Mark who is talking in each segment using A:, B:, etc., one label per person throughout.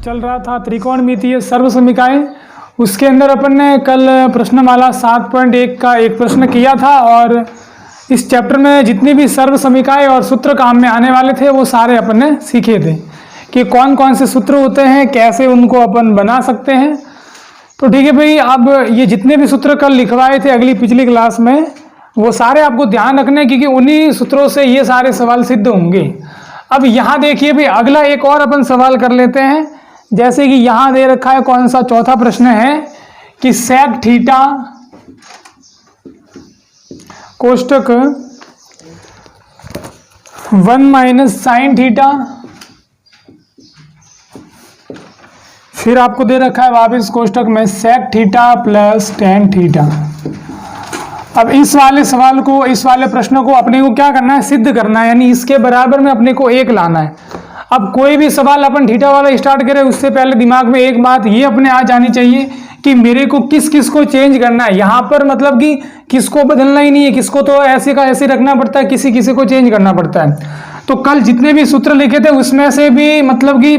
A: चल रहा था त्रिकोणमितीय सर्वसमीकाएं। उसके अंदर अपन ने कल प्रश्नमाला 7.1 का एक प्रश्न किया था और इस चैप्टर में जितनी भी सर्वसमीकाएं और सूत्र काम में आने वाले थे वो सारे अपन ने सीखे थे कि कौन कौन से सूत्र होते हैं, कैसे उनको अपन बना सकते हैं। तो ठीक है भाई, अब ये जितने भी सूत्र कल लिखवाए थे पिछली क्लास में वो सारे आपको ध्यान रखने क्योंकि उन्हीं सूत्रों से ये सारे सवाल सिद्ध होंगे। अब यहाँ देखिए भाई, अगला एक और अपन सवाल कर लेते हैं। जैसे कि यहाँ दे रखा है, कौन सा चौथा प्रश्न है कि सेक थीटा कोष्टक 1 माइनस साइन थीटा, फिर आपको दे रखा है वापिस कोष्टक में sec theta plus tan theta. अब इस वाले सवाल को, इस वाले प्रश्न को अपने को क्या करना है, सिद्ध करना है, यानी इसके बराबर में अपने को एक लाना है। अब कोई भी सवाल अपन थीटा वाला स्टार्ट करें उससे पहले दिमाग में एक बात ये अपने आ जानी चाहिए कि मेरे को किस किस को चेंज करना है। यहाँ पर मतलब कि किसको बदलना ही नहीं है, किसको तो ऐसे का ऐसे रखना पड़ता है, किसी किसी को चेंज करना पड़ता है। तो कल जितने भी सूत्र लिखे थे उसमें से भी मतलब कि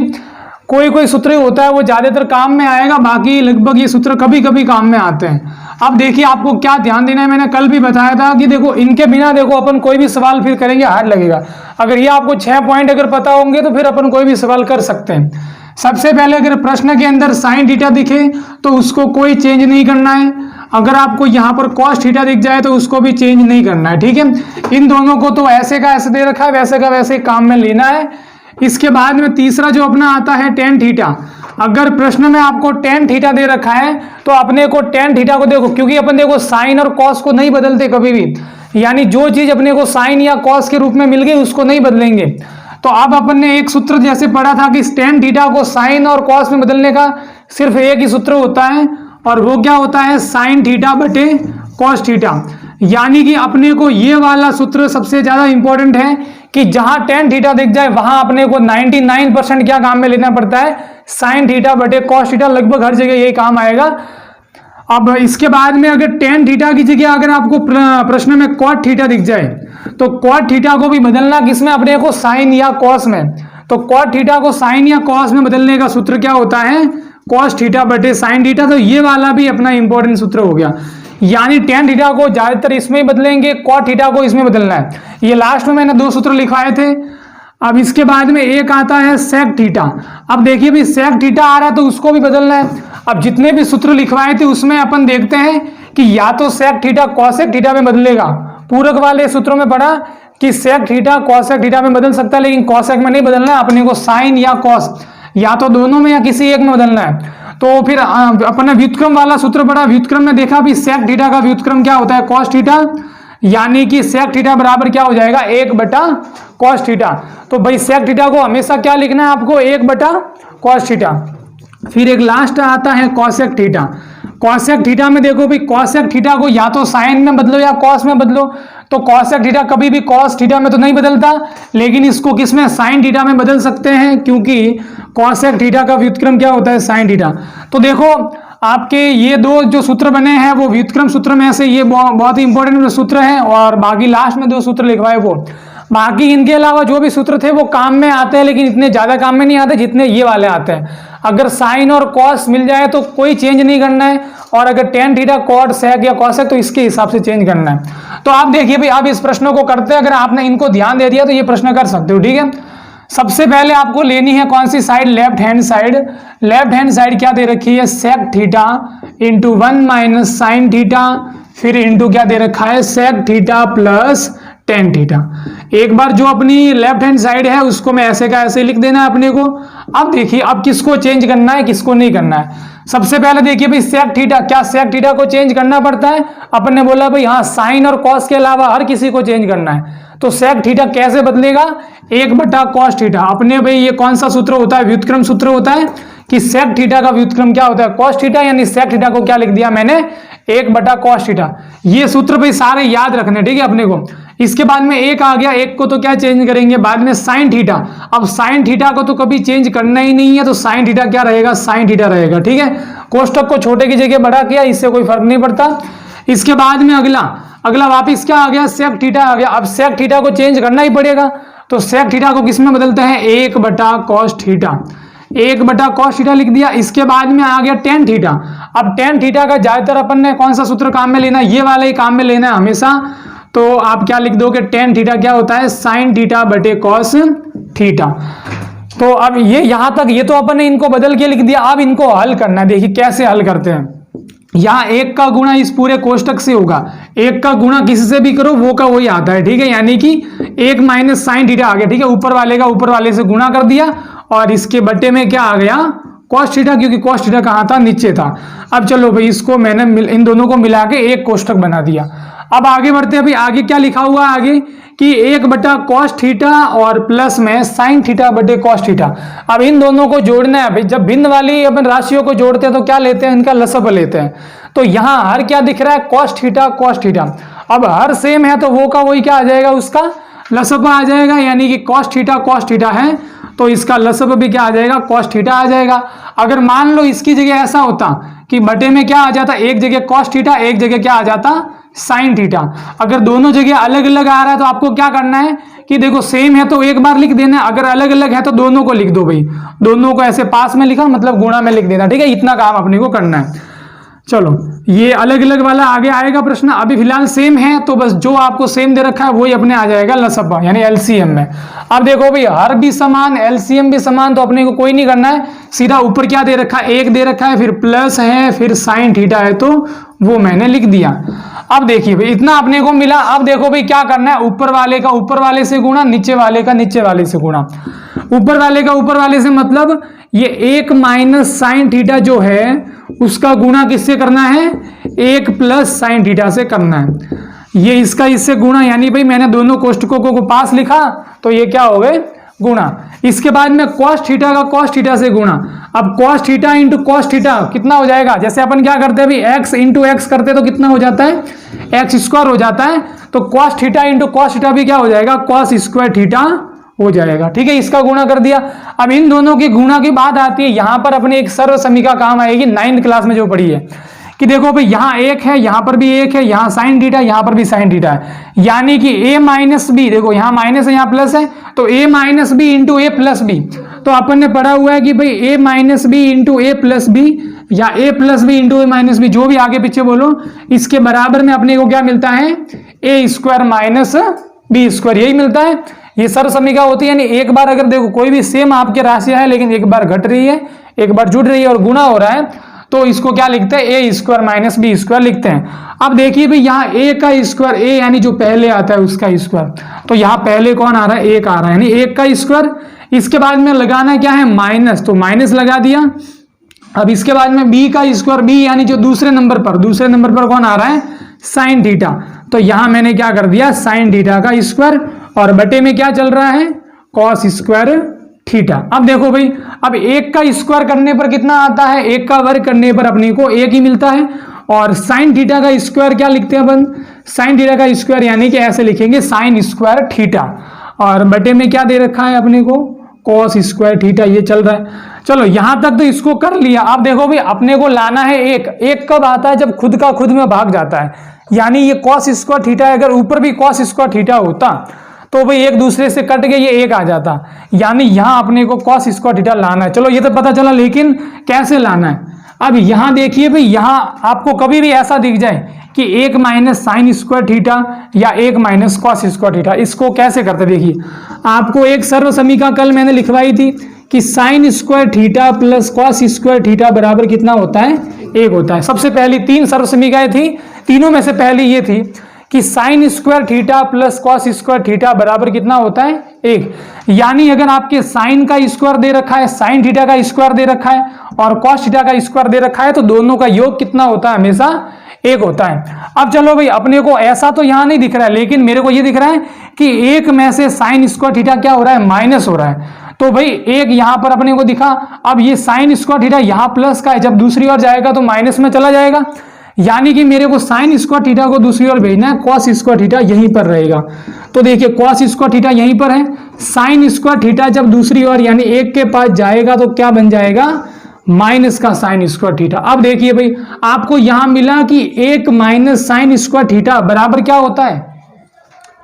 A: कोई कोई सूत्र होता है वो ज्यादातर काम में आएगा, बाकी लगभग ये सूत्र कभी कभी काम में आते हैं। अब देखिए आपको क्या ध्यान देना है, मैंने कल भी बताया था कि देखो इनके बिना देखो अपन कोई भी सवाल फिर करेंगे हार्ड लगेगा। अगर ये आपको 6 पॉइंट अगर पता होंगे तो फिर अपन कोई भी सवाल कर सकते हैं। सबसे पहले अगर प्रश्न के अंदर साइन थीटा दिखे तो उसको कोई चेंज नहीं करना है। अगर आपको यहाँ पर कॉस थीटा दिख जाए तो उसको भी चेंज नहीं करना है, ठीक है। इन दोनों को तो ऐसे का ऐसे दे रखा है, वैसे का वैसे काम में लेना है। इसके बाद में तीसरा जो अपना आता है टेन थीटा। अगर प्रश्न में आपको टेन थीटा दे रखा है तो अपने को टेन थीटा को देखो, क्योंकि अपन देखो साइन और कॉस को नहीं बदलते कभी भी, यानी जो चीज अपने को साइन या कॉस के रूप में मिल गई उसको नहीं बदलेंगे। तो अब अपन ने एक सूत्र जैसे पढ़ा था कि टेन थीटा को साइन और कॉस में बदलने का सिर्फ एक ही सूत्र होता है और वो क्या होता है, साइन थीटा बटे कॉस थीटा। यानी कि अपने को ये वाला सूत्र सबसे ज्यादा इंपॉर्टेंट है कि जहां टेन थीटा दिख जाए वहां अपने को 99% क्या काम में लेना पड़ता है, साइन थीटा बटे कॉस थीटा। लगभग हर जगह यही काम आएगा। अब इसके बाद में अगर टेन थीटा की जगह अगर आपको प्रश्न में कॉट थीटा दिख जाए तो कॉट थीटा को भी बदलना किसमें, अपने को साइन या कॉस में। तो कॉट थीटा को साइन या कॉस में बदलने का सूत्र क्या होता है, कॉस थीटा बटे साइन थीटा। तो ये वाला भी अपना इंपॉर्टेंट सूत्र हो गया। यानी टेन थीटा को ज्यादातर इसमें ही बदलेंगे, कॉट थीटा को इसमें बदलना है। ये लास्ट में मैंने 2 सूत्र लिखवाए थे। अब इसके बाद में एक आता है सेक थीटा। अब देखिए भाई सेक थीटा आ रहा है तो उसको भी बदलना है। अब जितने भी सूत्र लिखवाए थे उसमें अपन देखते हैं कि या तो सेक थीटा कॉसेक थीटा में बदलेगा। पूरक वाले सूत्रों में पढ़ा कि सेक थीटा कॉसेक थीटा में बदल सकता है, लेकिन कॉसेक में नहीं बदलना है, अपने को साइन या कॉस या तो दोनों में या किसी एक में बदलना है। तो फिर अपन ने व्युत्क्रम वाला सूत्र पढ़ा। व्युत्क्रम में देखा भी सेक थीटा का व्युत्क्रम क्या होता है, कॉस थीटा। यानी कि सेक थीटा बराबर क्या हो जाएगा, 1 बटा कॉस थीटा। तो भाई सेक थीटा को हमेशा क्या लिखना है आपको, 1 बटा कॉस थीटा। फिर एक लास्ट आता है कॉसेक थीटा। कॉसेक थीटा में देखो भाई, कॉसेक थीटा को या तो साइन में बदलो या कॉस में बदलो। तो कॉसेक थीटा कभी भी कॉस थीटा में तो नहीं बदलता, लेकिन इसको किसमें, साइन थीटा में बदल सकते हैं, क्योंकि कॉसेक थीटा का व्युत्क्रम क्या होता है, साइन थीटा। तो देखो आपके ये 2 जो सूत्र बने हैं वो व्युत्क्रम सूत्र में से ये बहुत ही इंपॉर्टेंट सूत्र है, और बाकी लास्ट में 2 सूत्र लिखवाए वो। बाकी इनके अलावा जो भी सूत्र थे वो काम में आते हैं, लेकिन इतने ज्यादा काम में नहीं आते जितने ये वाले आते हैं। अगर साइन और कॉस मिल जाए तो कोई चेंज नहीं करना है, और अगर टेन थीटा कॉट सेक या कॉसेक तो इसके हिसाब से चेंज करना है। तो आप देखिए भाई, आप इस प्रश्न को करते हैं, अगर आपने इनको ध्यान दे दिया तो ये प्रश्न कर सकते हो, ठीक है। सबसे पहले आपको लेनी है कौन सी side, left hand side. Left hand side क्या दे रखी है, sec theta into 1 minus sine theta, फिर इंटू क्या दे रखा है, sec theta plus tan theta. एक बार जो अपनी लेफ्ट हैंड साइड है उसको मैं ऐसे का ऐसे लिख देना है अपने को। अब देखिए अब किसको चेंज करना है, किसको नहीं करना है। सबसे पहले देखिए भाई सेक थीटा, क्या सेक थीटा को चेंज करना पड़ता है। अपन ने बोला भाई हाँ, साइन और कॉस के अलावा हर किसी को चेंज करना है। तो सेक थीटा कैसे बदलेगा, 1 बटा कॉस थीटा। अपने भाई ये कौन सा सूत्र होता है, व्युत्क्रम सूत्र होता है कि सेक थीटा का व्युत्क्रम क्या होता है, कॉस थीटा। यानी सेक थीटा को क्या लिख दिया मैंने, 1 बटा कॉस थीटा। ये सूत्र भाई सारे याद रखने, ठीक है अपने को। इसके बाद में एक आ गया, एक को तो क्या चेंज करेंगे बाद में, साइन थीटा। अब साइन थीटा को तो कभी चेंज करना ही नहीं है, तो साइन थीटा क्या रहेगा, साइन थीटा रहेगा, ठीक है। कोष्टक को छोटे की जगह बड़ा किया, इससे कोई फर्क नहीं पड़ता। इसके बाद में अगला वापिस क्या आ गया, सेक थीटा आ गया। अब सेक थीटा को चेंज करना ही पड़ेगा, तो सेक थीटा को किसमें बदलते हैं, 1 बटा कॉस थीटा। 1 बटा कॉस थीटा लिख दिया। इसके बाद में आ गया टेन थीटा। अब टेन थीटा का ज्यादातर अपन ने कौन सा सूत्र काम में लेना है, ये वाला ही काम में लेना है हमेशा। तो आप क्या लिख दोगे, टेन थीटा क्या होता है, साइन थीटा बटे कॉस थीटा। तो अब ये यहां तक ये तो अपन ने इनको बदल के लिख दिया। अब इनको हल करना है, देखिए कैसे हल करते हैं। यहाँ 1 का गुणा इस पूरे कोष्टक से होगा, 1 का गुणा किसी से भी करो वो का वही आता है, ठीक है। यानी कि 1 माइनस साइन थीटा आ गया, ठीक है। ऊपर वाले का ऊपर वाले से गुणा कर दिया और इसके बट्टे में क्या आ गया, कॉस थीटा, क्योंकि कॉस थीटा कहाँ था, नीचे था। अब चलो भाई इसको मैंने इन दोनों को मिला के एक कोष्टक बना दिया। अब आगे बढ़ते हैं भाई, आगे क्या लिखा हुआ है आगे कि 1 बटा कॉस थीटा और प्लस में साइन थीटा बटे कॉस थीटा। अब इन दोनों को जोड़ना है भाई। जब भिन्न वाली अपन राशियों को जोड़ते हैं तो क्या लेते हैं, इनका लसब लेते हैं। तो यहाँ हर क्या दिख रहा है, कॉस थीटा कॉस थीटा। अब हर सेम है तो वो का वही क्या आ जाएगा, उसका लसब आ जाएगा। यानी कि कॉस थीटा है तो इसका लसब भी क्या आ जाएगा, कॉस थीटा आ जाएगा। अगर मान लो इसकी जगह ऐसा होता कि बटे में क्या आ जाता, एक जगह कॉस थीटा एक जगह क्या आ जाता, साइन थीटा। अगर दोनों जगह अलग अलग आ रहा है तो आपको क्या करना है कि देखो सेम है तो एक बार लिख देना, अगर अलग अलग है तो दोनों को लिख दो भाई। दोनों को ऐसे पास में लिखा मतलब गुणा में लिख देना, ठीक है। इतना काम अपने को करना है। चलो ये अलग अलग वाला आगे आएगा प्रश्न, अभी फिलहाल सेम है तो बस जो आपको सेम दे रखा है वही अपने आ जाएगा लसब यानी एलसीएम में। अब देखो भाई हर भी समान एलसीएम भी समान, तो अपने को कोई नहीं करना है, सीधा ऊपर क्या दे रखा है, 1 दे रखा है, फिर प्लस है, फिर साइन थीटा है, तो वो मैंने लिख दिया। अब देखिए भाई इतना अपने को मिला। अब देखो भाई क्या करना है, ऊपर वाले का ऊपर वाले से गुणा, नीचे वाले का नीचे वाले से गुणा। ऊपर वाले का ऊपर वाले से मतलब ये 1 माइनस साइन थीटा जो है उसका गुणा किससे करना है, 1 प्लस साइन थीटा से करना है। ये इसका इससे गुणा, यानी भाई मैंने दोनों कोष्टकों को पास लिखा तो ये क्या हो गए, गुणा। इसके बाद में कॉस थीटा का कॉस थीटा से गुणा। अब cos theta into cos theta कितना हो जाएगा, जैसे अपन क्या करते हैं भाई एक्स इंटू एक्स करते तो कितना हो जाता है, एक्स स्क्वायर हो जाता है। तो cos theta into cos theta भी क्या हो जाएगा, कॉस स्क्वायर थीटा हो जाएगा, ठीक है। इसका गुणा कर दिया। अब इन दोनों की गुणा की बात आती है, यहां पर अपने एक सर्व समीका काम आएगी 9th क्लास में जो पढ़ी है कि देखो भाई यहाँ 1 है, यहां पर भी 1 है, यहाँ साइन थीटा यहां पर भी साइन थीटा है। यानी कि a माइनस बी, देखो यहाँ माइनस है यहाँ प्लस है, तो a minus B into A plus B. तो अपन ने पढ़ा हुआ है कि भाई a minus B into A plus B या a plus B into A minus B, जो भी आगे पीछे बोलो, इसके बराबर में अपने को क्या मिलता है, a square minus B square, यही मिलता है। ये सर्व समीका होती है, यानी एक बार अगर देखो कोई भी सेम आपके राशियां है लेकिन एक बार घट रही है एक बार जुड़ रही है और गुणा हो रहा है, तो इसको क्या लिखते हैं, ए स्क्वायर माइनस बी स्क्वायर लिखते हैं। अब देखिए भाई यहाँ ए का स्क्वायर, ए यानी जो पहले आता है उसका स्क्वायर, तो यहाँ पहले कौन आ रहा है, 1 आ रहा है, यानी 1 का स्क्वायर। इसके बाद में लगाना क्या है, माइनस, तो माइनस लगा दिया। अब इसके बाद में बी का स्क्वायर, बी यानी जो दूसरे नंबर पर कौन आ रहा है, साइन थीटा। तो यहां मैंने क्या कर दिया, साइन थीटा का स्क्वायर, और बटे में क्या चल रहा है, कॉस स्क्वायर थीटा। अब देखो भाई, अब 1 का स्क्वायर करने पर कितना आता है, 1 का वर्ग करने पर अपने को 1 ही मिलता है। और साइन थीटा का स्क्वायर क्या लिखते हैं अपन, साइन थीटा का स्क्वायर यानी कि ऐसे लिखेंगे साइन स्क्वायर थीटा, और बटे में क्या दे रखा है अपने को, कॉस स्क्वायर थीटा, ये चल रहा है। चलो यहां तक तो इसको कर लिया। अब देखो भाई अपने को लाना है 1 कब आता है, जब खुद का खुद में भाग जाता है। यानी ये कॉस स्क्वायर थीटा, अगर ऊपर भी कॉस स्क्वायर थीटा होता तो भाई एक दूसरे से कट के ये 1 आ जाता, यानी यहां अपने को कॉस स्क्वायर थीटा लाना है। चलो ये तो पता चला, लेकिन कैसे लाना है। अब यहां देखिए भाई, यहां आपको कभी भी ऐसा दिख जाए कि 1 माइनस साइन स्क्वायर थीटा या 1 माइनस कॉस स्क्वायर थीटा, इसको कैसे करते, देखिए आपको एक सर्व समीका कल मैंने लिखवाई थी कि sign square theta plus cos square theta बराबर कितना होता है, 1 होता है। सबसे पहली 3 सर्व समीकाएं थी, तीनों में से पहली ये थी कि sign square theta plus cos square theta बराबर कितना होता है, 1। यानी अगर आपके साइन का स्क्वायर दे रखा है, साइन थीटा का स्क्वायर दे रखा है और कॉस थीटा का स्क्वायर दे रखा है, तो दोनों का योग कितना होता है, हमेशा 1 होता है। अब चलो भाई अपने को ऐसा तो यहां नहीं दिख रहा है, लेकिन मेरे को ये दिख रहा है कि 1 में से साइन स्क्वायर थीटा क्या हो रहा है, माइनस हो रहा है। तो भाई 1 यहां पर अपने को दिखा। अब ये साइन स्क्वायर थीटा यहां प्लस का है, जब दूसरी ओर जाएगा तो माइनस में चला जाएगा। यानी कि मेरे को साइन स्क्वायर थीटा को दूसरी ओर भेजना है, कॉस स्क्वायर थीटा यहीं पर रहेगा। तो देखिए कॉस स्क्वायर थीटा यहीं पर है, साइन स्क्वायर थीटा जब दूसरी ओर यानी 1 के पास जाएगा तो क्या बन जाएगा, माइनस का साइन स्क्वायर थीटा। अब देखिए भाई आपको यहां मिला कि 1 माइनस साइन स्क्वायर थीटा बराबर क्या होता है,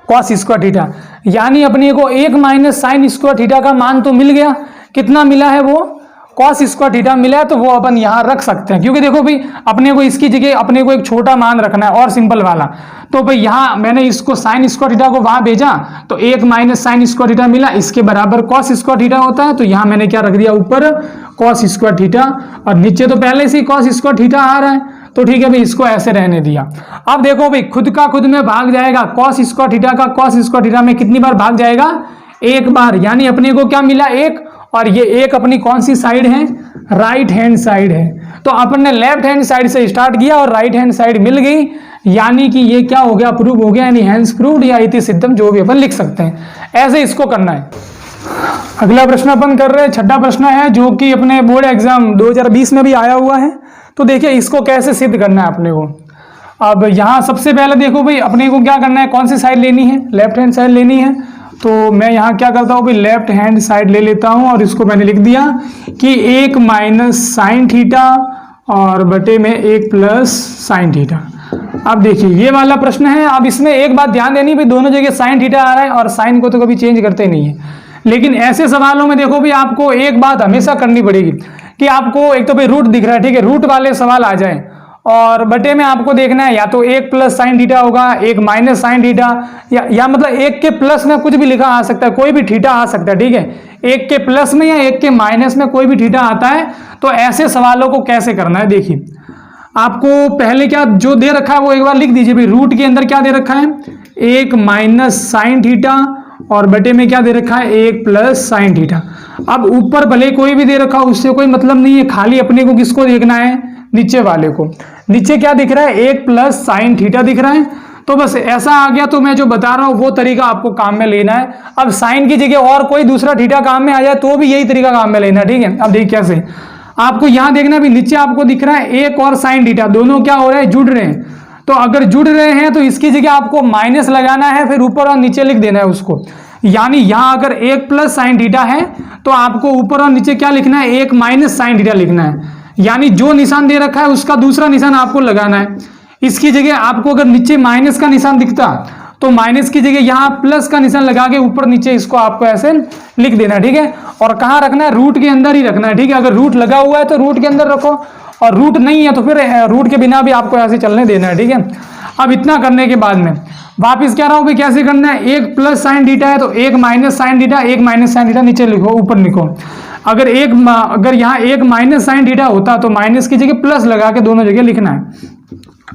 A: कॉस स्क्वायर थीटा। यानी अपने को 1 माइनस साइन स्क्वायर थीटा का मान तो मिल गया, कितना मिला है वो, कॉस स्क्वायर थीटा मिला है तो वो अपन यहाँ रख सकते हैं, क्योंकि देखो भाई अपने को इसकी जगह अपने को एक छोटा मान रखना है और सिंपल वाला। तो भाई यहाँ मैंने इसको साइन स्क्वायर थीटा को वहां भेजा तो 1 माइनस साइन स्क्वायर थीटा मिला, इसके बराबर कॉस स्क्वायर थीटा होता है। तो यहाँ मैंने क्या रख दिया, ऊपर कॉस स्क्वायर थीटा और नीचे तो पहले से ही कॉस स्क्वायर थीटा आ रहा है, तो ठीक है भाई इसको ऐसे रहने दिया। अब देखो भाई खुद का खुद में भाग जाएगा, कॉस स्क्वायर थीटा का कॉस स्क्वायर थीटा में कितनी बार भाग जाएगा, एक बार, यानी अपने को क्या मिला, एक, और ये एक अपनी कौन सी साइड है, राइट हैंड साइड है। तो अपन ने लेफ्ट हैंड साइड से स्टार्ट किया और राइट हैंड साइड मिल गई, यानी कि ये क्या हो गया, प्रूव हो गया, यानी हैंस प्रूव्ड या इति सिद्धम जो भी अपन लिख सकते हैं। ऐसे इसको करना है। अगला प्रश्न अपन कर रहे हैं, छठा प्रश्न है जो कि अपने बोर्ड एग्जाम 2020 में भी आया हुआ है। तो देखिए इसको कैसे सिद्ध करना है अपने को। अब यहाँ सबसे पहले देखो भाई अपने को क्या करना है, कौन सी साइड लेनी है, लेफ्ट हैंड साइड लेनी है। तो मैं यहाँ क्या करता हूँ भाई, लेफ्ट हैंड साइड ले लेता हूँ और इसको मैंने लिख दिया कि 1 माइनस साइन थीटा और बटे में 1 प्लस साइन थीटा। अब देखिए ये वाला प्रश्न है। अब इसमें एक बात ध्यान देनी भाई, दोनों जगह साइन थीटा आ रहा है और साइन को तो कभी चेंज करते नहीं है, लेकिन ऐसे सवालों में देखो भी आपको एक बात हमेशा करनी पड़ेगी कि आपको एक तो भाई रूट दिख रहा है, ठीक है, रूट वाले सवाल आ जाए और बटे में आपको देखना है या तो 1 प्लस साइन थीटा होगा, 1 माइनस साइन थीटा, या मतलब 1 के प्लस में कुछ भी लिखा आ सकता है, कोई भी थीटा आ सकता है, ठीक है, 1 के प्लस में या 1 के माइनस में कोई भी थीटा आता है। तो ऐसे सवालों को कैसे करना है, देखिए आपको पहले क्या जो दे रखा है वो एक बार लिख दीजिए भाई। रूट के अंदर क्या दे रखा है, 1 माइनस साइन थीटा और बटे में क्या दे रखा है, 1 प्लस साइन थीटा। अब ऊपर भले कोई भी दे रखा हो उससे कोई मतलब नहीं है, खाली अपने को किसको देखना है, नीचे वाले को। नीचे क्या दिख रहा है, 1 प्लस साइन थीटा दिख रहा है। तो बस ऐसा आ गया, तो मैं जो बता रहा हूं वो तरीका आपको काम में लेना है। अब साइन की जगह और कोई दूसरा थीटा काम में आ जाए तो भी यही तरीका काम में लेना है, ठीक है। अब देखिए कैसे, आपको यहां देखना भी, नीचे आपको दिख रहा है 1 और साइन थीटा, दोनों क्या हो रहे हैं, जुड़ रहे हैं। तो अगर जुड़ रहे हैं तो इसकी जगह आपको माइनस लगाना है, फिर ऊपर और नीचे लिख देना है उसको। यानी यहां अगर 1 प्लस साइन थीटा है तो आपको ऊपर और नीचे क्या लिखना है, 1 माइनस साइन थीटा लिखना है। यानी जो निशान दे रखा है उसका दूसरा निशान आपको लगाना है। इसकी जगह आपको अगर नीचे माइनस का निशान दिखता तो माइनस की जगह यहाँ प्लस का निशान लगा के ऊपर नीचे इसको आपको ऐसे लिख देना है, ठीक है। और कहाँ रखना है, रूट के अंदर ही रखना है, ठीक है। अगर रूट लगा हुआ है तो रूट के अंदर रखो, और रूट नहीं है तो फिर रूट के बिना भी आपको ऐसे चलने देना है, ठीक है। अब इतना करने के बाद में वापिस कह रहा हूं भाई कैसे करना है, 1 प्लस साइन थीटा है तो 1 minus sine theta, 1 minus sine theta नीचे लिखो, ऊपर लिखो। अगर यहाँ 1 माइनस साइन थीटा होता तो माइनस की जगह प्लस लगा के दोनों जगह लिखना है।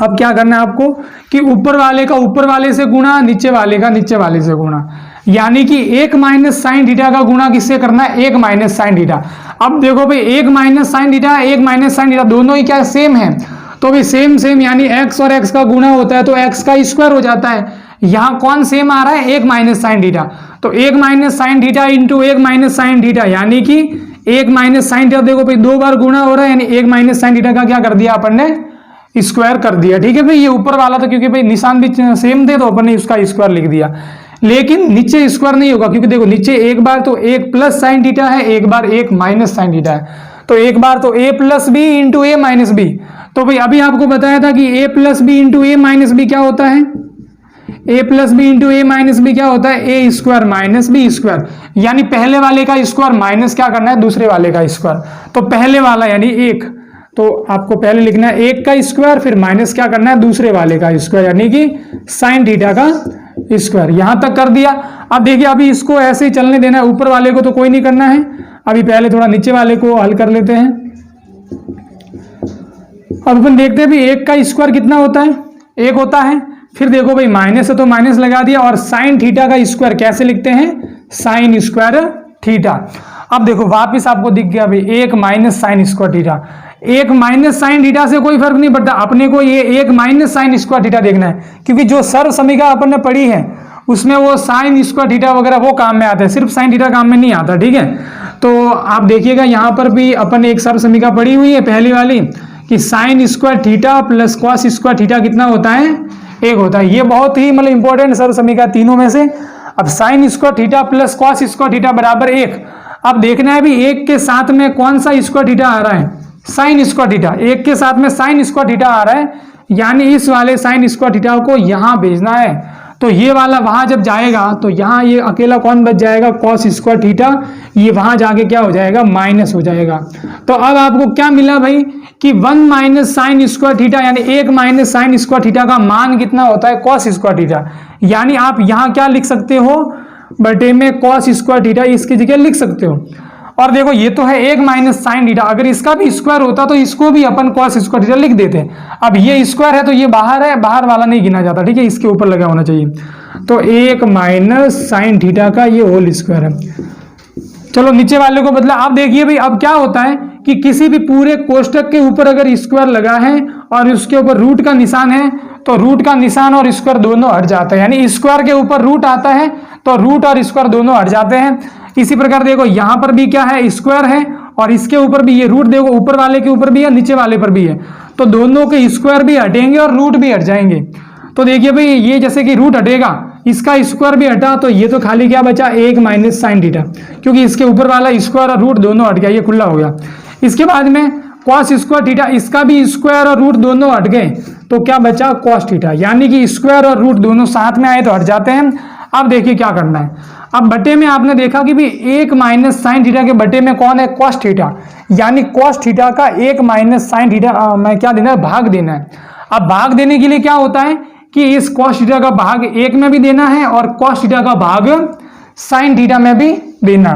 A: अब क्या करना है आपको कि ऊपर वाले का ऊपर वाले से गुणा, नीचे वाले का नीचे वाले से गुणा, यानी कि 1 माइनस साइन थीटा का गुणा किससे करना है, 1 माइनस साइन थीटा। अब देखो भाई 1 minus sine theta, 1 minus sine theta दोनों ही क्या सेम है, तो भी सेम सेम यानी x और x का गुणा होता है तो x का स्क्वायर हो जाता है। यहाँ कौन सेम आ रहा है, 1 माइनस साइन थीटा, तो 1 minus sine theta into 1 minus sine theta, यानी कि 1 माइनस साइन थीटा देखो भाई 2 बार गुणा हो रहा है, यानी 1 माइनस साइन थीटा का क्या कर दिया अपन ने, स्क्वायर कर दिया, ठीक है भाई। ये ऊपर वाला तो क्योंकि भाई निशान भी सेम थे तो अपन ने उसका स्क्वायर लिख दिया, लेकिन नीचे स्क्वायर नहीं होगा क्योंकि देखो नीचे एक बार तो 1 प्लस साइन थीटा है, एक बार 1 माइनस साइन थीटा है, तो एक बार तो a plus B into A minus B. तो भाई अभी आपको बताया था कि a plus B into A minus B क्या होता है, a plus B into A minus B क्या होता है, A square minus B square. यानी पहले वाले का स्क्वायर माइनस क्या करना है, दूसरे वाले का स्क्वायर। तो पहले वाला यानी 1, तो आपको पहले लिखना है 1 का स्क्वायर, फिर माइनस क्या करना है, दूसरे वाले का स्क्वायर, यानी कि साइन थीटा का स्क्वायर। यहां तक कर दिया। अब देखिए अभी इसको ऐसे ही चलने देना है, ऊपर वाले को तो कोई नहीं करना है। अभी पहले थोड़ा नीचे वाले को हल कर लेते हैं। अब अपन देखते हैं भी 1 का स्क्वायर कितना होता है, 1 होता है। फिर देखो भाई माइनस है तो माइनस लगा दिया, और साइन थीटा का स्क्वायर कैसे लिखते हैं, साइन स्क्वायर थीटा। अब देखो वापिस आपको दिख गया भाई 1 minus sine square theta. 1 minus sine theta से कोई फर्क नहीं पड़ता, अपने को ये 1 माइनस साइन स्क्वायर थीटा देखना है, क्योंकि जो सर्व समीकरण अपन ने पढ़ी है उसमें वो साइन स्क्वायर थीटा वगैरह वो काम में आता है, सिर्फ साइन थीटा काम में नहीं आता, ठीक है। तो आप देखिएगा यहाँ पर भी अपन एक सर्व समीकरण पढ़ी हुई है पहली वाली कि sign square theta plus cos square theta कितना होता है, 1 होता है। ये बहुत ही मतलब इंपॉर्टेंट सर्व समीकरण तीनों में से। अब sign square theta plus cos square theta बराबर 1। अब देखना है भी 1 के साथ में कौन सा स्क्वायर थीटा आ रहा है, साइन स्क्वायर थीटा। 1 के साथ में साइन स्क्वायर थीटा आ रहा है, यानी इस वाले साइन स्क्वायर थीटा को यहां भेजना है। तो ये वाला वहां जब जाएगा तो यहाँ ये अकेला कौन बच जाएगा, कॉस स्क्वायर थीटा, ये वहां जाके क्या हो जाएगा, माइनस हो जाएगा। तो अब आपको क्या मिला भाई कि 1 माइनस साइन स्क्वायर थीटा, यानी 1 माइनस साइन स्क्वायर थीटा का मान कितना होता है, कॉस स्क्वायर थीटा। यानी आप यहाँ क्या लिख सकते हो, बटे में कॉस स्क्वायर थीटा इसकी जगह लिख सकते हो। और देखो ये तो है 1 माइनस साइन थीटा, अगर इसका भी स्क्वायर होता तो इसको भी अपन कॉस स्क्वायर थीटा लिख देते। अब ये स्क्वायर है तो ये बाहर है, बाहर वाला नहीं गिना जाता, ठीक है, इसके ऊपर लगा होना चाहिए। तो 1 माइनस साइन थीटा का ये होल स्क्वायर है। चलो नीचे वाले को बदला। अब देखिए भाई अब क्या होता है कि किसी भी पूरे कोष्टक के ऊपर अगर स्क्वायर लगा है और उसके ऊपर रूट का निशान है तो रूट का निशान और स्क्वायर दोनों हट जाते हैं, यानी स्क्वायर के ऊपर रूट आता है तो रूट और स्क्वायर दोनों हट जाते हैं। इसी प्रकार देखो यहां पर भी क्या है, स्क्वायर है और इसके ऊपर भी ये रूट, देखो ऊपर वाले के ऊपर भी है नीचे वाले पर भी है, तो दोनों के स्क्वायर भी हटेंगे और रूट भी हट जाएंगे। तो देखिए भाई ये जैसे कि रूट हटेगा, इसका स्क्वायर भी हटा, तो ये तो खाली क्या बचा, 1 माइनस साइन थीटा, क्योंकि इसके ऊपर वाला स्क्वायर और रूट दोनों हट गया, ये खुला हो गया। इसके बाद में कॉस स्क्वायर थीटा, इसका भी स्क्वायर और रूट दोनों हट गए, तो क्या बचा, कॉस थीटा, यानी कि स्क्वायर और रूट दोनों साथ में आए तो हट जाते हैं। अब देखिए क्या करना है, अब बटे में आपने देखा कि भी 1 माइनस साइन थीटा के बटे में कौन है, कॉस थीटा, यानी कॉस थीटा का 1 माइनस साइन थीटा में क्या देना है, भाग देना है। अब भाग देने के लिए क्या होता है कि इस कॉस थीटा का भाग 1 में भी देना है और कॉस थीटा का भाग साइन थीटा में भी देना,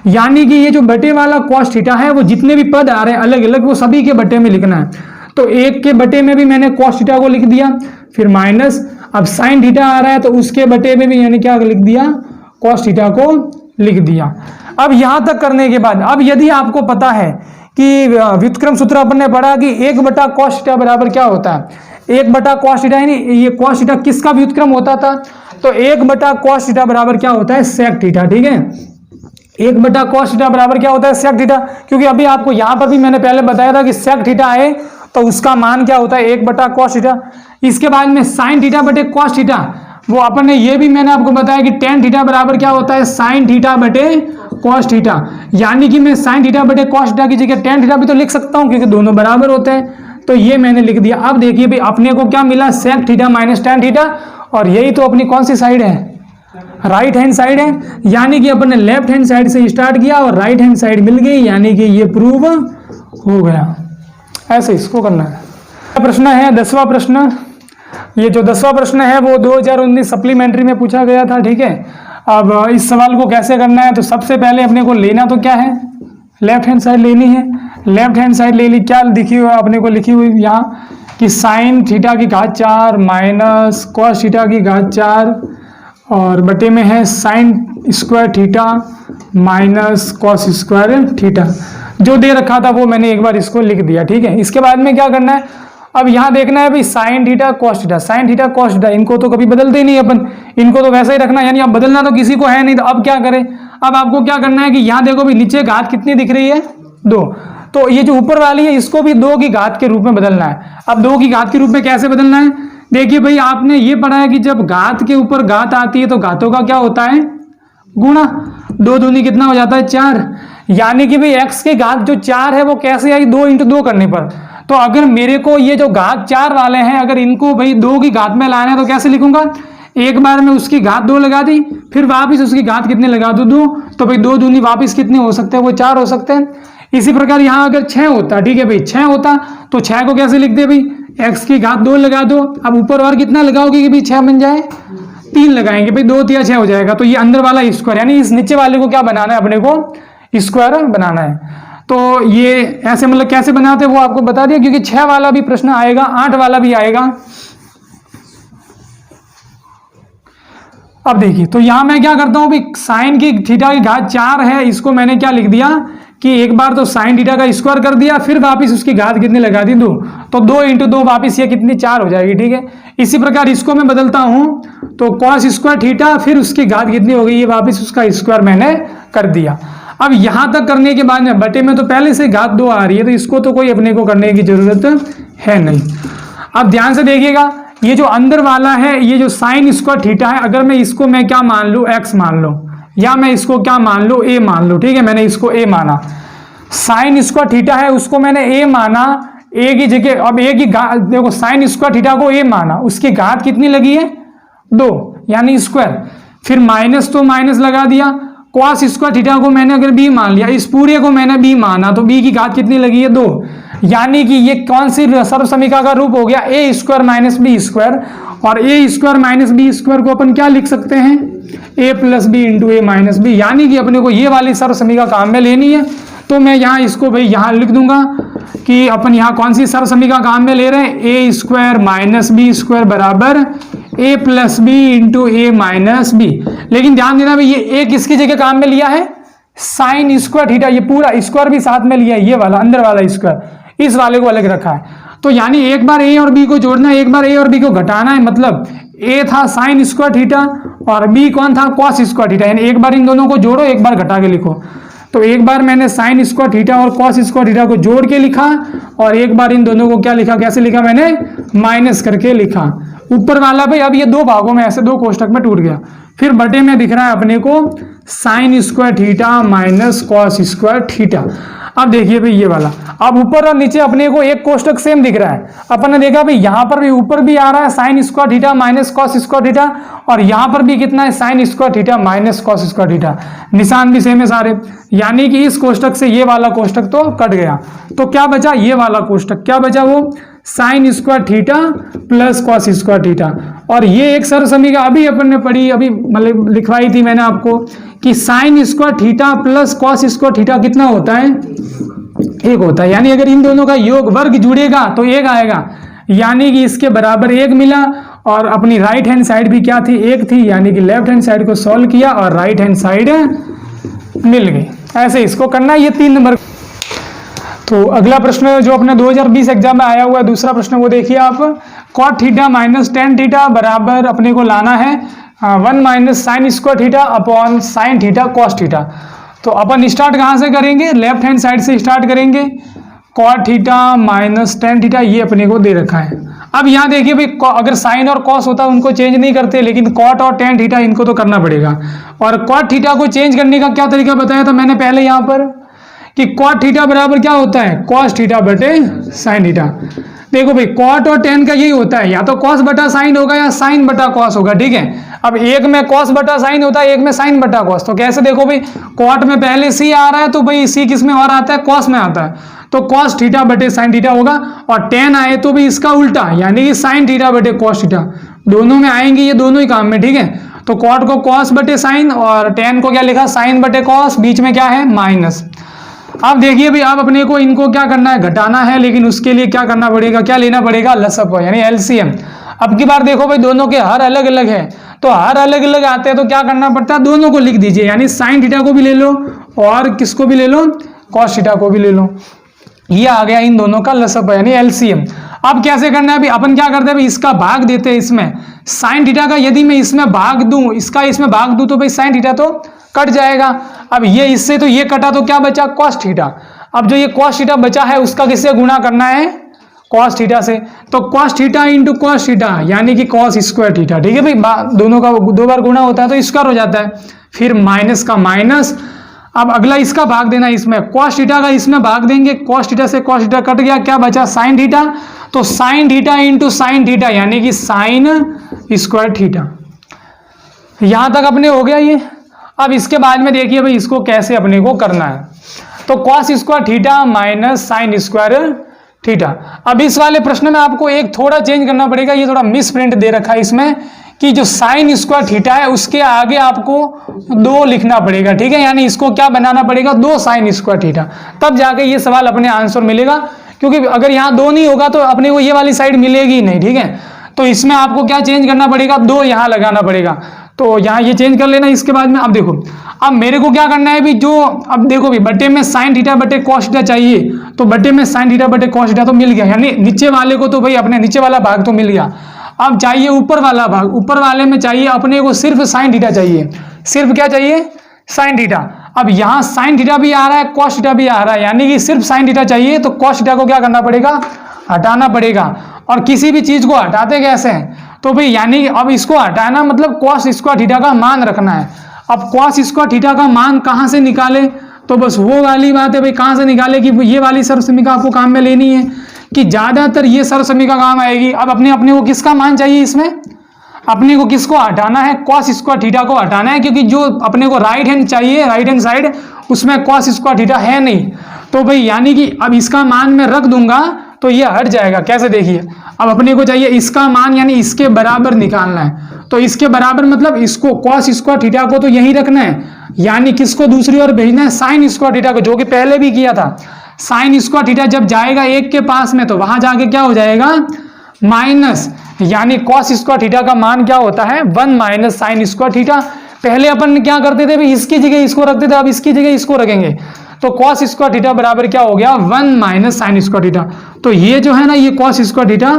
A: यानी कि ये जो बटे वाला कॉस थीटा है वो जितने भी पद आ रहे हैं अलग अलग वो सभी के बटे में लिखना है। तो 1 के बटे में भी मैंने कॉस थीटा को लिख दिया, फिर माइनस, अब साइन थीटा आ रहा है तो उसके बटे में भी यानी क्या लिख दिया, कॉस थीटा को लिख दिया। अब यहां तक करने के बाद अब यदि आपको पता है कि व्युत्क्रम सूत्र अपन ने पढ़ा कि 1 बटा कॉस थीटा बराबर क्या होता है, 1 बटा कॉस थीटा, यानी ये कॉस थीटा किसका व्युत्क्रम होता था, तो 1 बटा कॉस थीटा बराबर क्या होता है, सेक थीटा, ठीक है। 1 बटा कॉस थीटा बराबर क्या होता है, सेक थीटा, क्योंकि अभी आपको यहां पर भी मैंने पहले बताया था कि सेक थीटा है तो उसका मान क्या होता है, 1 बटा कॉस थीटा। इसके बाद में साइन थीटा बटे कॉस थीटा, वो अपन ने ये भी मैंने आपको बताया कि टेन थीटा बराबर क्या होता है, साइन थीटा बटे कॉस थीटा, यानी कि मैं साइन थीटा बटे कॉस थीटा की जगह टेन थीटा भी तो लिख सकता हूं क्योंकि दोनों बराबर होते हैं, तो ये मैंने लिख दिया। अब देखिए भाई अपने को क्या मिला, sec theta minus tan theta, और यही तो अपनी कौन सी साइड है, राइट हैंड साइड है, यानी कि अपन ने लेफ्ट हैंड साइड से स्टार्ट किया और राइट हैंड साइड मिल गई, यानी कि ये प्रूव हो गया। ऐसे इसको करना है। प्रश्न है 10वां प्रश्न, ये जो 10वां प्रश्न है वो 2019 सप्लीमेंट्री में पूछा गया था, ठीक है। अब इस सवाल को कैसे करना है, तो सबसे पहले अपने को लेना तो क्या है, लेफ्ट हैंड साइड लेनी है। लेफ्ट हैंड साइड ले ली, क्या लिखी हुई अपने को, लिखी हुई यहाँ कि साइन थीटा की घात 4 माइनस कॉस थीटा की घात 4 और बटे में है sign square theta minus cos square theta, जो दे रखा था वो मैंने एक बार इसको लिख दिया, ठीक है। इसके बाद में क्या करना है, अब यहाँ देखना है भाई sign theta cos theta, sign theta cos theta, इनको तो कभी बदलते ही नहीं अपन, इनको तो वैसा ही रखना, यानी अब बदलना तो किसी को है नहीं, तो अब क्या करें, अब आपको क्या करना है कि यहाँ देखो भाई नीचे घात कितनी दिख रही है, 2, तो ये जो ऊपर वाली है इसको भी 2 की घात के रूप में बदलना है। अब 2 की घात के रूप में कैसे बदलना है, देखिए भाई आपने ये पढ़ा है कि जब घात के ऊपर घात आती है तो घातों का क्या होता है, गुणा, 2 दूनी कितना हो जाता है 4, यानी कि भाई x की घात जो 4 है वो कैसे आई, 2 × 2 करने पर। तो अगर मेरे को ये जो घात 4 वाले हैं अगर इनको भाई 2 की घात में लाना है तो कैसे लिखूंगा, एक बार में उसकी घात 2 लगा दी, फिर वापिस उसकी घात कितने लगा दो 2, तो भाई 2 दूनी वापिस कितने हो सकते हैं, वो 4 हो सकते हैं। इसी प्रकार यहाँ अगर 6 होता, ठीक है भाई 6 होता तो 6 को कैसे लिख दे भाई, x की घात 2 लगा दो, अब ऊपर और कितना लगाओगे कि भाई 6 बन जाए, 3 लगाएंगे भाई, 2 × 6 हो जाएगा, तो ये अंदर वाला स्क्वायर, यानी इस नीचे वाले को क्या बनाना है, अपने को स्क्वायर बनाना है। तो ये ऐसे मतलब कैसे बनाते हैं वो आपको बता दिया, क्योंकि 6 वाला भी प्रश्न आएगा, 8 वाला भी आएगा। अब देखिए तो यहां मैं क्या करता हूं, साइन की थीटा की घात 4 है, इसको मैंने क्या लिख दिया कि एक बार तो साइन थीटा का स्क्वायर कर दिया, फिर वापिस उसकी घात कितनी लगा दी 2, तो 2 × 2 वापिस ये कितनी 4 हो जाएगी, ठीक है। इसी प्रकार इसको मैं बदलता हूं तो कॉस स्क्वायर थीटा फिर उसकी घात कितनी हो गई, ये वापिस उसका स्क्वायर मैंने कर दिया। अब यहां तक करने के बाद में बटे में तो पहले से घात 2 आ रही है, तो इसको तो कोई अपने को करने की जरूरत है नहीं। अब ध्यान से देखिएगा, ये जो अंदर वाला है ये जो साइन स्क्वायर थीटा है, अगर मैं इसको मैं क्या मान लूं, x मान लो, या मैं इसको क्या मान लूं, a मान लो, ठीक है, मैंने इसको a माना। साइन स्क्वायर थीटा है उसको मैंने a माना, a की जगह अब a की घात देखो, साइन स्क्वायर थीटा को a माना, उसकी घात कितनी लगी है 2, यानी स्क्वायर, फिर माइनस तो माइनस लगा दिया, कॉस स्क्वायर थीटा को मैंने अगर बी मान लिया, इस पूरे को मैंने बी माना, तो बी की घात कितनी लगी है 2, यानी कि ये कौन सी सर्व समीकरण का रूप हो गया, ए स्क्वायर माइनस बी स्क्वायर। और ए स्क्वायर माइनस बी स्क्वायर को अपन क्या लिख सकते हैं, ए plus B into A minus B, यानी कि अपने को ये वाली सर्व समीकरण काम में लेनी है। तो मैं यहाँ इसको भाई यहाँ लिख दूंगा कि अपन यहाँ कौन सी सर्व समीकरण काम में ले रहे हैं, ए स्क्वायर माइनस बी स्क्वायर बराबर ए plus B into A minus B. लेकिन ध्यान देना भाई, ये ए किसकी जगह काम में लिया है, साइन स्क्वायर थीटा, ये पूरा स्क्वायर भी साथ में लिया है, ये वाला अंदर वाला स्क्वायर, इस वाले को अलग रखा है। तो यानी एक बार ए और बी को जोड़ना है, एक बार ए और बी को घटाना है, मतलब ए था साइन स्क्वायर थीटा और बी कौन था, कॉस स्क्वायर थीटा, यानी एक बार इन दोनों को जोड़ो, एक बार घटा के लिखो। तो एक बार मैंने साइन स्क्वायर थीटा और कॉस स्क्वायर थीटा को जोड़ के लिखा और एक बार इन दोनों को क्या लिखा, कैसे लिखा मैंने, माइनस करके लिखा। ऊपर वाला भाई अब ये दो भागों में ऐसे दो कोष्टक में टूट गया, फिर बटे में दिख रहा है अपने को sign square theta minus cos square theta. अब देखिए भाई ये वाला, अब ऊपर और नीचे अपने को एक कोष्टक सेम दिख रहा है। अपन ने देखा भाई यहाँ पर भी ऊपर भी आ रहा है sign square theta minus cos square theta, और यहाँ पर भी कितना है sign square theta minus cos square theta, निशान भी सेम है सारे, यानी कि इस कोष्टक से ये वाला कोष्टक तो कट गया। तो क्या बचा, ये वाला कोष्टक क्या बचा, वो sign square theta plus cos square theta. और ये एक सर्व समीकरण अभी अपन ने पढ़ी, अभी मतलब लिखवाई थी मैंने आपको कि sign square theta plus cos square theta कितना होता है, एक होता है। यानी अगर इन दोनों का योग वर्ग जुड़ेगा तो एक आएगा, यानी कि इसके बराबर एक मिला। और अपनी राइट हैंड साइड भी क्या थी, एक थी, यानी कि लेफ्ट हैंड साइड को सॉल्व किया और राइट हैंड साइड मिल गई। ऐसे इसको करना है, ये 3 नंबर। तो अगला प्रश्न जो अपने 2020 एग्जाम में आया हुआ है, दूसरा प्रश्न वो देखिए आप, cot theta minus tan theta बराबर अपने को लाना है 1 minus sine square theta upon sine theta cos theta. तो अपन स्टार्ट कहाँ से करेंगे, लेफ्ट हैंड साइड से स्टार्ट करेंगे। Cot theta minus tan theta ये अपने को दे रखा है। अब यहाँ देखिए भाई, अगर साइन और कॉस होता उनको चेंज नहीं करते, लेकिन कॉट और टेन थीटा इनको तो करना पड़ेगा। और कॉट थीटा को चेंज करने का क्या तरीका बताया था मैंने पहले यहाँ पर, कि कॉट थीटा बराबर क्या होता है, कॉस थीटा बटे साइन थीटा। देखो भाई, कॉट और टेन का यही होता है, या तो कॉस बटा साइन होगा या साइन बटा कॉस होगा, ठीक है। अब एक में कॉस बटा साइन होता है, एक में साइन बटा कॉस। तो कैसे, देखो भाई, कॉट में पहले सी आ रहा है तो भाई सी किस में और आता है, कॉस में आता है, तो कॉस थीटा बटे साइन थीटा होगा। और टेन आए तो भाई इसका उल्टा, यानी कि साइन थीटा बटे कॉस थीटा, दोनों में आएंगे ये दोनों ही काम में, ठीक है। तो कॉट को कॉस बटे साइन और टेन को क्या लिखा, साइन बटे कॉस, बीच में क्या है माइनस। अब देखिए भाई, अब अपने को इनको क्या करना है, घटाना है, लेकिन उसके लिए क्या करना पड़ेगा, क्या लेना पड़ेगा, लसअप यानी एलसीएम। अब की बार देखो भाई, दोनों के हर अलग अलग है, तो हर अलग अलग आते हैं, तो क्या करना पड़ता है, दोनों को लिख दीजिए, यानी साइन थीटा को भी ले लो और किसको भी ले लो, कॉस थीटा को भी ले लो। ये आ गया इन दोनों का लसअप यानी एलसीएम। अब कैसे करना है भाई, अपन क्या करते हैं भाई, इसका भाग देते हैं इसमें, साइन थीटा का यदि मैं इसमें भाग दूं, इसका इसमें भाग दूं, तो भाई साइन थीटा तो कट जाएगा। अब ये इससे तो ये कटा, तो क्या बचा, कॉस थीटा। अब जो ये कॉस थीटा बचा है उसका किससे गुणा करना है, कॉस थीटा से। तो cos theta into cos theta यानी कि कॉस स्क्वायर थीटा, ठीक है भाई, दोनों का 2 बार गुणा होता है तो स्क्वायर हो जाता है, फिर माइनस का माइनस। अब अगला इसका भाग देना, इसमें कॉस थीटा का इसमें भाग देंगे, कॉस थीटा से कॉस थीटा कट गया, क्या बचा, साइन थीटा। तो sine theta into sine theta यानी कि साइन स्क्वायर थीटा। यहां तक अपने हो गया ये। अब इसके बाद में देखिए भाई, इसको कैसे अपने को करना है। तो cos square theta minus sine square theta. अब इस वाले प्रश्न में आपको एक थोड़ा चेंज करना पड़ेगा, ये थोड़ा मिस प्रिंट दे रखा है इसमें, कि जो साइन स्क्वायर थीटा है उसके आगे आपको 2 लिखना पड़ेगा, ठीक है। यानी इसको क्या बनाना पड़ेगा, 2 साइन स्क्वायर थीटा, तब जाके ये सवाल अपने आंसर मिलेगा। क्योंकि अगर यहाँ 2 नहीं होगा तो अपने को ये वाली साइड मिलेगी नहीं, ठीक है। तो इसमें आपको क्या चेंज करना पड़ेगा, 2 यहाँ लगाना पड़ेगा। तो यहाँ ये चेंज कर लेना। इसके बाद में अब देखो, अब मेरे को क्या करना है भी, जो अब देखो भी, बटे में साइन थीटा बटे कॉस थीटा चाहिए, तो बटे में साइन थीटा बटे कॉस थीटा तो मिल गया, यानी नीचे वाले को तो भाई अपने नीचे वाला भाग तो मिल गया। अब चाहिए ऊपर वाला भाग, ऊपर वाले में चाहिए अपने को सिर्फ साइन थीटा चाहिए, सिर्फ क्या चाहिए, साइन थीटा। अब यहाँ साइन थीटा भी आ रहा है, कॉस थीटा भी आ रहा है, यानी कि सिर्फ साइन थीटा चाहिए, तो कॉस थीटा को क्या करना पड़ेगा, हटाना पड़ेगा। और किसी भी चीज को हटाते कैसे हैं, तो भाई यानी अब इसको हटाना मतलब कॉस स्क्वायर थीटा का मान रखना है। अब कॉस स्क्वायर थीटा का मान कहाँ से निकाले, तो बस वो वाली बात है भाई, कहाँ से निकाले कि ये वाली सर्व समीकरण आपको काम में लेनी है, कि ज्यादातर ये सर्व समीकरण काम आएगी। अब अपने को किसका मान चाहिए इसमें, अपने को किसको हटाना है, कॉस स्क्वायर थीटा को हटाना है, क्योंकि जो अपने को राइट हैंड चाहिए, राइट हैंड साइड, उसमें कॉस स्क्वायर थीटा है नहीं। तो भाई यानी कि अब इसका मान मैं रख दूंगा तो ये हट जाएगा। कैसे, देखिए अब अपने को चाहिए इसका मान यानी इसके बराबर निकालना है। तो इसके बराबर मतलब इसको कॉस स्क्वायर थीटा को तो यही रखना है, यानी किसको दूसरी ओर भेजना है, साइन स्क्वायर थीटा को, जो कि पहले भी किया था। साइन स्क्वायर थीटा जब जाएगा 1 के पास में तो वहां जाके क्या हो जाएगा, माइनस, यानी कॉस स्क्वायर थीटा का मान क्या होता है, 1 माइनस साइन स्क्वायर थीटा। पहले अपन क्या करते थे भाई, इसकी जगह इसको रखते थे, अब इसकी जगह इसको रखेंगे। तो कॉस स्क्वायर थीटा बराबर क्या हो गया, 1 माइनस साइन स्क्वायर थीटा। तो ये जो है ना, ये कॉस स्क्वायर थीटा,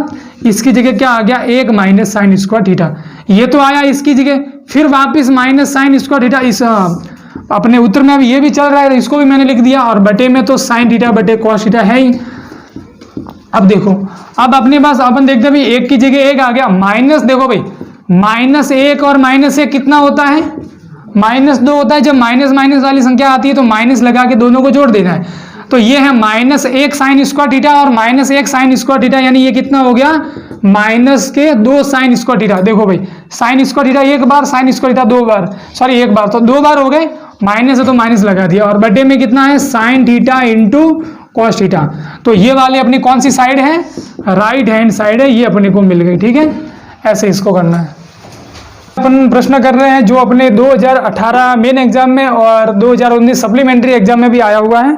A: इसकी जगह क्या आ गया, 1 माइनस साइन स्क्वायर थीटा। ये तो आया इसकी जगह, फिर वापस माइनस साइन स्क्वायर थीटा। इस अपने उत्तर में अभी ये भी चल रहा है, इसको भी मैंने लिख दिया, और बटे में तो साइन थीटा बटे कॉस थीटा है ही। अब देखो, अब अपने पास अपन देखते भाई 1 की जगह 1 आ गया, माइनस, देखो भाई -1 और -1 कितना होता है, -2 होता है। जब माइनस माइनस वाली संख्या आती है तो माइनस लगा के दोनों को जोड़ देना है। तो ये है -1 साइन स्क्वायर थीटा और -1 साइन स्क्वायर थीटा, यानी ये कितना हो गया, -2 साइन स्क्वायर थीटा। देखो भाई साइन स्क्वायर थीटा 1 बार, साइन स्क्वायर थीटा 2 बार, सॉरी 1 बार, तो 2 बार हो गए, माइनस है तो माइनस लगा दिया, और बटे में कितना है, sine theta into cos theta. तो ये वाली अपनी कौन सी साइड है, राइट हैंड साइड है, ये अपने को मिल गई। ठीक है, ऐसे इसको करना है। अपन प्रश्न कर रहे हैं जो अपने 2018 मेन एग्जाम में और 2019 सप्लीमेंट्री एग्जाम में भी आया हुआ है।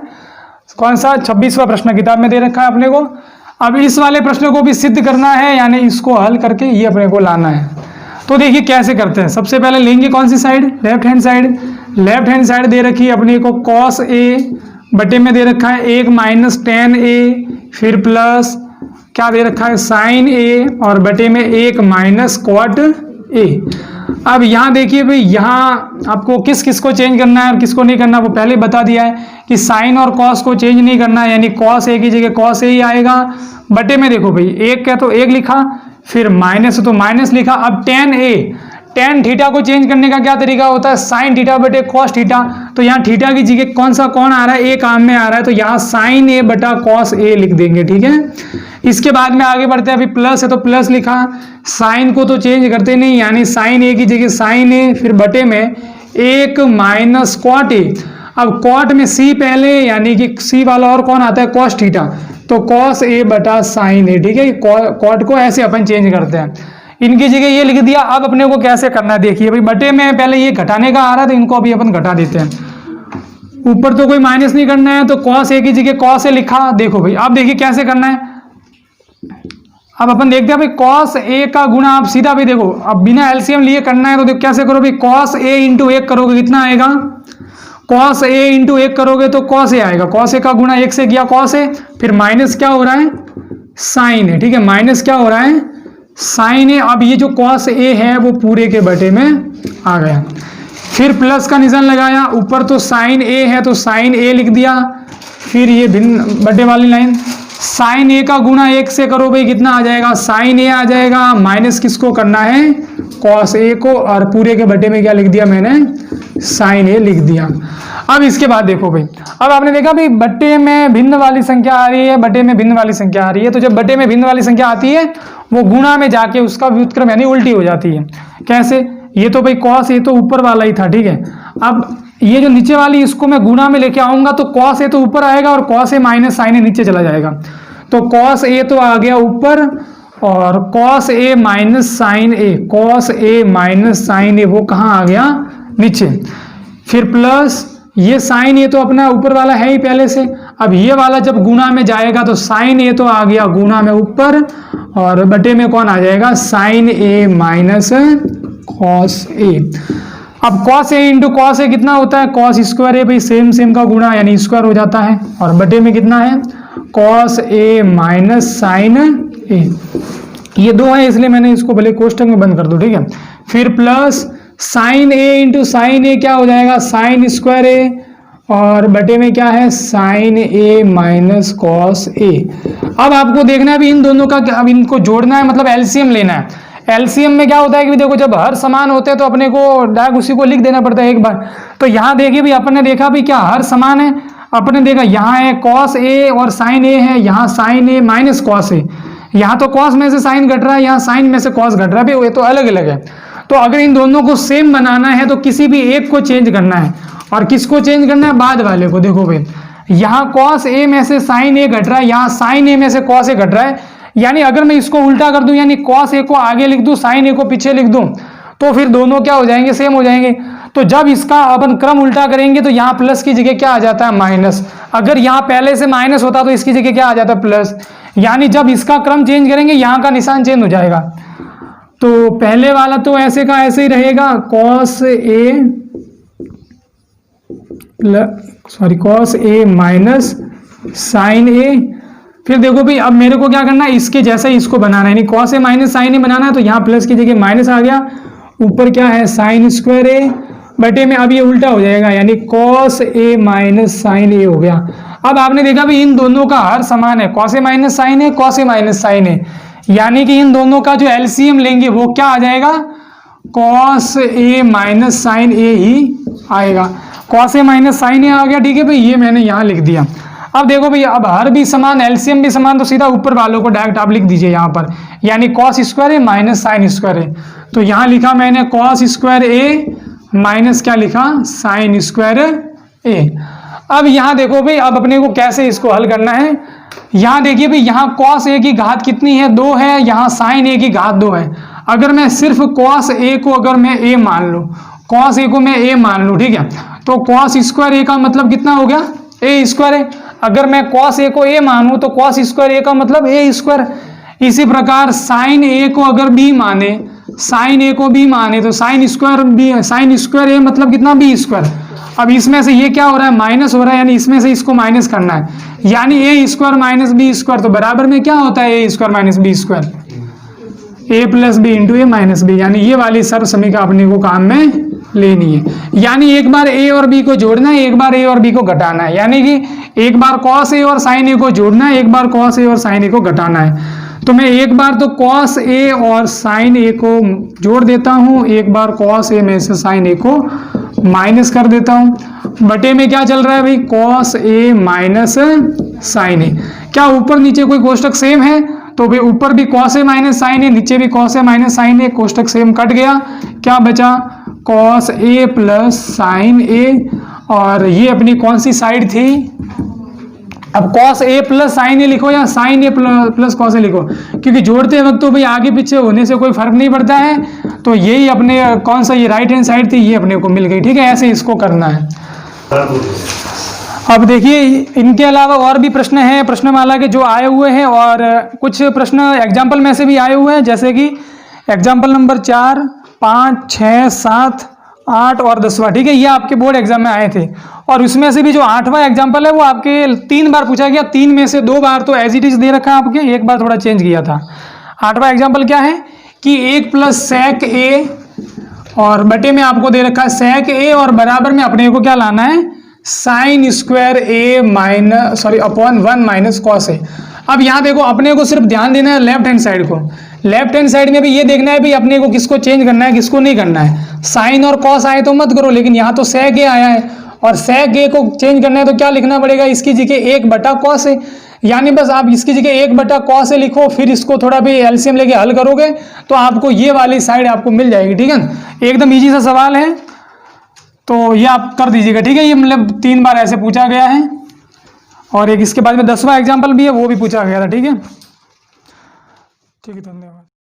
A: कौन सा, 26वां प्रश्न किताब में दे रखा है अपने को। अब इस वाले प्रश्न को भी सिद्ध करना है, यानी इसको हल करके ये अपने को लाना है। तो देखिए कैसे करते हैं। सबसे पहले लेंगे कौन सी side, left hand side. Left hand side दे रखी है अपने को कॉस ए, बटे में दे रखा है 1 माइनस टेन ए, फिर प्लस क्या दे रखा है, साइन ए, और बटे में 1 माइनस क्वाट ए। अब यहाँ देखिए भाई, यहाँ आपको किस किस को चेंज करना है और किसको नहीं करना, वो पहले बता दिया है कि साइन और कॉस को चेंज नहीं करना है, यानी कॉस ए की जगह कॉस ए ही आएगा। बटे में देखो भाई 1 का तो 1 लिखा, फिर माइनस तो माइनस लिखा। अब टेन ए, टेन थीटा को चेंज करने का क्या तरीका होता है, साइन थीटा बटे कॉस थीटा। तो यहाँ थीटा की जगह कौन सा कौन आ रहा है, ए काम में आ रहा है, तो यहाँ साइन ए बटा कॉस ए लिख देंगे। ठीक है, इसके बाद में आगे बढ़ते हैं। अभी प्लस है तो प्लस लिखा, साइन को तो चेंज करते नहीं, यानी साइन ए की जगह साइन ए, फिर बटे में 1 माइनस क्वाट ए। अब क्वाट में सी पहले, यानी कि सी वाला और कौन आता है, कॉस थीटा, तो कॉस ए बटा साइन ए। ठीक है, क्वाट को ऐसे अपन चेंज करते हैं, इनकी जगह ये लिख दिया। अब अपने को कैसे करना है, देखिए भाई बटे में पहले ये घटाने का आ रहा है, तो इनको अभी अपन घटा देते हैं। ऊपर तो कोई माइनस नहीं करना है, तो कॉस ए की जगह कॉस ए लिखा। देखो भाई अब देखिए कैसे करना है। अब अपन देखते हैं भाई कॉस ए का गुणा, आप सीधा भी देखो, अब बिना एलसीएम लिए करना है तो देखो कैसे करो भाई, कॉस ए इंटू 1 करोगे कितना आएगा, कॉस ए इंटू 1 करोगे तो कॉस ए आएगा। कॉस ए का गुणा 1 से किया कॉस ए, फिर माइनस क्या हो रहा है, साइन ए। ठीक है, माइनस क्या हो रहा है, साइन ए। अब ये जो कॉस ए है वो पूरे के बटे में आ गया, फिर प्लस का निशान लगाया, ऊपर तो साइन ए है तो साइन ए लिख दिया, फिर ये भिन्न बटे वाली लाइन, साइन ए का गुणा 1 से करो भाई कितना आ जाएगा, साइन ए आ जाएगा, माइनस किसको करना है, कॉस ए को, और पूरे के बटे में क्या लिख दिया मैंने, साइन ए लिख दिया। अब इसके बाद देखो भाई, अब आपने देखा भाई बटे में भिन्न वाली संख्या आ रही है, बटे में भिन्न वाली संख्या आ रही है, तो जब बटे में भिन्न वाली संख्या आती है वो गुणा में जाके उसका व्युत्क्रम यानी उल्टी हो जाती है। कैसे, ये तो भाई कॉस ए तो ऊपर वाला ही था, ठीक है, अब ये जो नीचे वाली इसको मैं गुणा में लेके आऊंगा तो कॉस ए तो ऊपर आएगा और कॉस ए माइनस साइन ए नीचे चला जाएगा, तो कॉस ए तो आ गया ऊपर और cos A minus sign A, cos A minus sign ए वो कहाँ आ गया, नीचे। फिर प्लस ये साइन ए तो अपना ऊपर वाला है ही पहले से, अब ये वाला जब गुणा में जाएगा तो साइन ए तो आ गया गुणा में ऊपर और बटे में कौन आ जाएगा, sign A minus cos A. अब cos A into cos A कितना होता है, कॉस स्क्वायर ए, भाई सेम सेम का गुणा यानी स्क्वायर हो जाता है, और बटे में कितना है, कॉस ए माइनस साइन ए। ये दो है इसलिए मैंने इसको भले कोष्टक में बंद कर दो, ठीक है। फिर प्लस साइन ए इंटू साइन ए क्या हो जाएगा, साइन स्क्वायर ए, और बटे में क्या है, sign A minus cos A. अब आपको देखना है भी इन दोनों का, अब इनको जोड़ना है, मतलब एलसीएम लेना है। एलसीएम में क्या होता है कि देखो जब हर समान होते हैं तो अपने को डायरेक्ट उसी को लिख देना पड़ता है एक बार। तो यहाँ देखिए भी अपन ने देखा भी क्या हर समान है, अपने देखा यहाँ है कॉस ए और साइन ए है, यहाँ sign A minus cos A, यहाँ तो कॉस में से साइन घट रहा है, यहाँ साइन में से कॉस घट रहा है, भाई ये तो अलग अलग है। तो अगर इन दोनों को सेम बनाना है तो किसी भी एक को चेंज करना है, और किसको चेंज करना है, बाद वाले को। देखो भाई यहाँ कॉस ए में से साइन ए घट रहा है, यहाँ साइन ए में से कॉस ए घट रहा है, यानी अगर मैं इसको उल्टा कर दूं, यानी कॉस ए को आगे लिख दूं, साइन ए को पीछे लिख दूं, तो फिर दोनों क्या हो जाएंगे, सेम हो जाएंगे। तो जब इसका अपन क्रम उल्टा करेंगे तो यहाँ प्लस की जगह क्या आ जाता है, माइनस। अगर यहाँ पहले से माइनस होता तो इसकी जगह क्या आ जाता है, प्लस। यानी जब इसका क्रम चेंज करेंगे यहाँ का निशान चेंज हो जाएगा। तो पहले वाला तो ऐसे का ऐसे ही रहेगा, कॉस ए माइनस साइन ए। फिर देखो भाई अब मेरे को क्या करना है, इसके जैसा ही इसको बनाना है, यानी कॉस ए माइनस साइन ए बनाना है। तो यहाँ प्लस की जगह माइनस आ गया, ऊपर क्या है, साइन स्क्वायर ए बटे में, अब ये उल्टा हो जाएगा, यानी कॉस ए माइनस साइन ए हो गया। अब आपने देखा भाई इन दोनों का हर समान है, cos A minus sign A, cos A minus sign ए, यानी कि इन दोनों का जो एलसीएम लेंगे वो क्या आ जाएगा, कॉस ए माइनस साइन ए ही आएगा। कॉस ए माइनस साइन ए आ गया, ठीक है भाई, ये मैंने यहाँ लिख दिया। अब देखो भैया अब हर भी समान, एलसीएम भी समान, तो सीधा ऊपर वालों को डायरेक्ट आप लिख दीजिए यहाँ पर, यानी कॉस स्क्वायर ए माइनस साइन स्क्वायर ए। तो यहाँ लिखा मैंने कॉस स्क्वायर ए माइनस क्या लिखा, साइन स्क्वायर ए। अब यहाँ देखो भाई अब अपने को कैसे इसको हल करना है। यहाँ देखिए भाई यहाँ कॉस ए की घात कितनी है, 2 है, यहाँ साइन ए की घात 2 है। अगर मैं सिर्फ कॉस ए को अगर मैं ए मान लूँ, कॉस ए को मैं ए मान लूँ, ठीक है, तो कॉस स्क्वायर ए का मतलब कितना हो गया, ए स्क्वायर है। अगर मैं कॉस ए को ए मानूं तो कॉस स्क्वायर ए का मतलब ए स्क्वायर। इसी प्रकार साइन ए को अगर बी माने, साइन ए को बी माने तो sine square B, sine square A मतलब कितना, बी स्क्वायर। अब इसमें से ये क्या हो रहा है, माइनस हो रहा है, यानी इसमें से इसको माइनस करना है, यानी ए स्क्वायर माइनस बी स्क्वायर, तो बराबर में क्या होता है, A square minus B square, A plus B into A minus B. यानी ये वाली सर्व समीकरण अपने को काम में लेनी है, यानी एक बार ए और बी को जोड़ना है, एक बार ए और बी को घटाना है, यानी कि एक बार कॉस ए और साइन ए को जोड़ना है, एक बार कॉस ए और साइन ए को घटाना है। तो मैं एक बार तो कॉस ए और साइन ए को जोड़ देता हूं, एक बार कॉस ए में से साइन ए को माइनस कर देता हूं। बटे में क्या चल रहा है भाई, कॉस ए माइनस साइन ए। क्या ऊपर नीचे कोई कोष्टक सेम है, तो भाई ऊपर भी कॉस ए माइनस साइन ए, नीचे भी cos A minus sign A, कोष्टक same cut गया, क्या बचा, कॉस ए प्लस साइन ए। और ये अपनी कौन सी साइड थी, अब कॉस ए प्लस साइन ए लिखो या sign A plus cos A लिखो, क्योंकि जोड़ते वक्त तो भाई आगे पीछे होने से कोई फर्क नहीं पड़ता है। तो यही अपने कौन सा, ये राइट हैंड साइड थी, ये अपने को मिल गई, ठीक है, ऐसे इसको करना है। अब देखिए इनके अलावा और भी प्रश्न हैं प्रश्नमाला के जो आए हुए हैं, और कुछ प्रश्न एग्जाम्पल में से भी आए हुए हैं, जैसे कि एग्जाम्पल नंबर 4, 5, 6, 7, 8 और 10वां, ठीक है, ये आपके बोर्ड एग्जाम में आए थे। और उसमें से भी जो 8वां एग्जाम्पल है वो आपके 3 बार पूछा गया, 3 में से 2 बार तो एज इट इज दे रखा है आपके, एक बार थोड़ा चेंज किया था। 8वां एग्जाम्पल क्या है कि 1 प्लस सेक ए, और बटे में आपको दे रखा है सेक ए, और बराबर में अपने को क्या लाना है, sign square A minus upon 1 minus cos A. अब यहाँ देखो अपने को सिर्फ ध्यान देना है लेफ्ट हैंड साइड को, लेफ्ट हैंड साइड में भी ये देखना है भी अपने को किसको चेंज करना है किसको नहीं करना है। साइन और कॉस आए तो मत करो, लेकिन यहाँ तो सेक ए आया है और सेक ए को चेंज करना है तो क्या लिखना पड़ेगा, इसकी जगह 1 बटा कॉस ए, यानी बस आप इसकी जगह 1 बटा कॉस ए लिखो, फिर इसको थोड़ा भी एलसीएम लेके हल करोगे तो आपको ये वाली साइड आपको मिल जाएगी, ठीक है। एकदम ईजी सा सवाल है, तो ये आप कर दीजिएगा, ठीक है। ये मतलब 3 बार ऐसे पूछा गया है, और एक इसके बाद में 10वां एग्जाम्पल भी है, वो भी पूछा गया था, ठीक है। ठीक है, धन्यवाद।